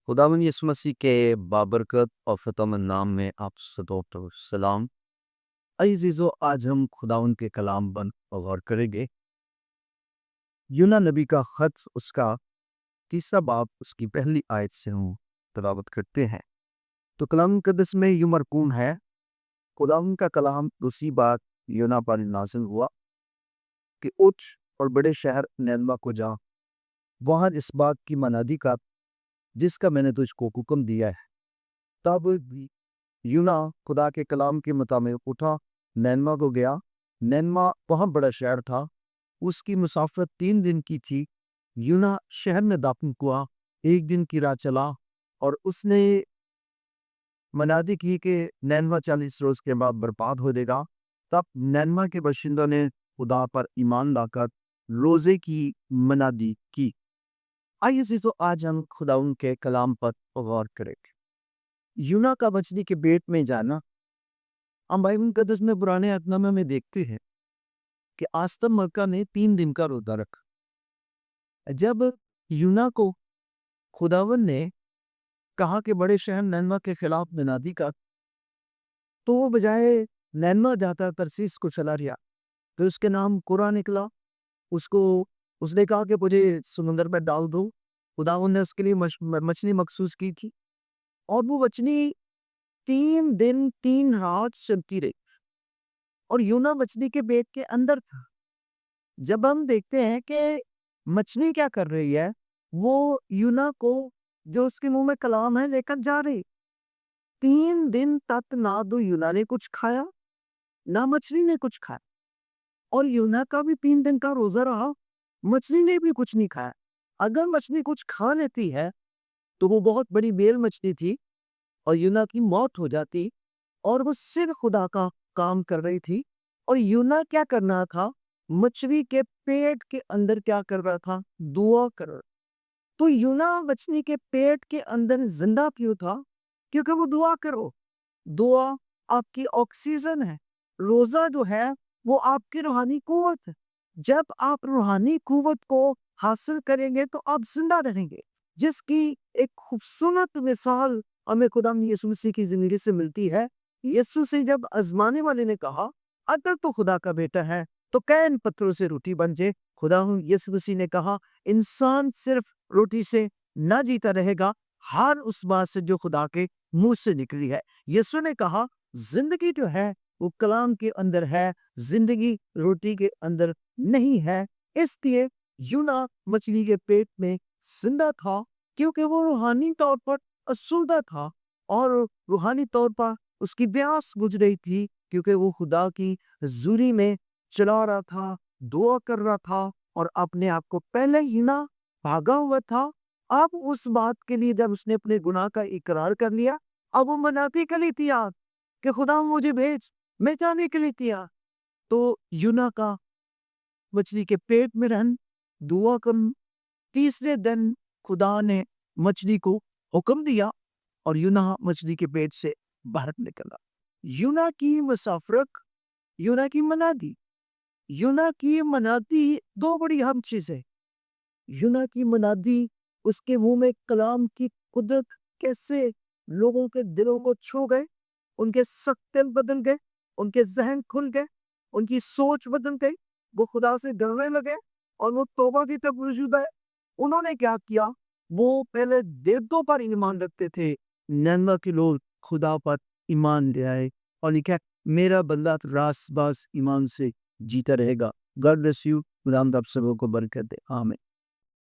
खुदावंद यीशु मसीह के बाबरकत और फ़तेहमंद नाम में आप सबको सलाम। अज़ीज़ों, आज हम खुदावंद के कलाम पर गौर करेंगे। यूना नबी का ख़त उसका तीसरा बाब उसकी पहली आयत से हम तिलावत करते हैं। तो कलाम मुक़द्दस में यूं मरकूम है, खुदावंद का कलाम दूसरी बार यूना पर नाज़िल हुआ कि उठ और बड़े शहर निनवा को जा, वहाँ इस बात की मनादी कर जिसका मैंने तुझको हुक्म दिया है। तब यूना खुदा के कलाम के मुताबिक उठा, निनवा को गया। निनवा बहुत बड़ा शहर था, उसकी मुसाफत 3 दिन की थी। यूना शहर में दाखिल हुआ, 1 दिन की राह चला और उसने मनादी की कि निनवा 40 रोज के बाद बर्बाद हो जाएगा। तब निनवा के बाशिंदों ने खुदा पर ईमान लाकर रोजे की मनादी की। आइए अज़ीज़ों, आज हम खुदाउन के कलाम पर गौर करेंगे। यूना का मछली के पेट में जाना। हम बाइबल मुक़द्दस में पुराने अहदनामे में देखते हैं कि आस्तम मक्का ने 3 दिन का रोजा रखा। जब यूना को खुदावन ने कहा कि बड़े शहर निनवा के खिलाफ मनादी का, तो वो बजाय निनवा जाता तरसीस को चला गया। तो उसके नाम कुरा निकला। उसको उसने कहा कि मुझे समुंदर में डाल दो। खुदावन ने उसके लिए मछली मखसूस की थी और वो मछली 3 दिन 3 रात चलती रही और यूना मछली के पेट के अंदर था। जब हम देखते हैं कि मछली क्या कर रही है, वो यूना को जो उसके मुंह में कलाम है लेकर जा रही। 3 दिन तक ना तो यूना ने कुछ खाया, ना मछली ने कुछ खाया। और यूना का भी 3 दिन का रोजा रहा, मछली ने भी कुछ नहीं खाया। अगर मछली कुछ खा लेती है तो वो बहुत बड़ी बेल मछली थी और यूना की मौत हो जाती। और वो सिर्फ खुदा का काम कर रही थी। और यूना क्या करना था, मछली के पेट के अंदर क्या कर रहा था, दुआ कर रहा। तो यूना मछली के पेट के अंदर जिंदा क्यों था? क्योंकि वो दुआ करो। दुआ आपकी ऑक्सीजन है। रोजा जो है वो आपकी रूहानी कुव्वत है। जब आप रूहानी कुव्वत को हासिल करेंगे तो आप जिंदा रहेंगे, जिसकी एक खूबसूरत मिसाल हमें खुदा यीशु मसीह की जिंदगी से मिलती है। यीशु से जब आजमाने वाले ने कहा, अगर तो खुदा का बेटा है तो कह इन पत्थरों से रोटी बन जाए। खुदा यीशु मसीह ने कहा, इंसान सिर्फ रोटी से ना जीता रहेगा, हर उस बात से जो खुदा के मुंह से निकली है। यीशु ने कहा, जिंदगी जो है वो कलाम के अंदर है, जिंदगी रोटी के अंदर नहीं है। इसलिए यूना मछली के पेट में जिंदा था, क्योंकि वो रूहानी तौर पर असुरदा था और रूहानी तौर पर उसकी प्यास बुझ रही थी, क्योंकि वो खुदा की हजूरी में चला रहा था, दुआ कर रहा था और अपने आप को पहले ही ना भागा हुआ था। अब उस बात के लिए जब उसने अपने गुनाह का इकरार कर लिया, अब वो मनाती के लिए तैयार कि खुदा मुझे भेज, मैं जाने के लिए तैयार। तो यूना का मछली के पेट में रहन दुआ कर। तीसरे दिन खुदा ने मछली को हुक्म दिया और यूना मछली के पेट से बाहर निकला। यूना की मुसाफरत, यूना की मनादी। यूना की मनादी 2 बड़ी अहम चीजें। यूना की मनादी, उसके मुंह में कलाम की कुदरत कैसे लोगों के दिलों को छू गए, उनके सकते बदल गए, उनके जहन खुल गए, उनकी सोच बदल गई। वो खुदा से डरने लगे और वो तौबा की तरफ रुजू है। उन्होंने क्या किया, वो पहले देवताओं पर ईमान रखते थे, निनवा के लोग खुदा पर ईमान ले आए और लिखा, मेरा बंदा रास बास ईमान से जीता रहेगा। God bless you. खुदा आप सबों को बरकत दे। आमीन।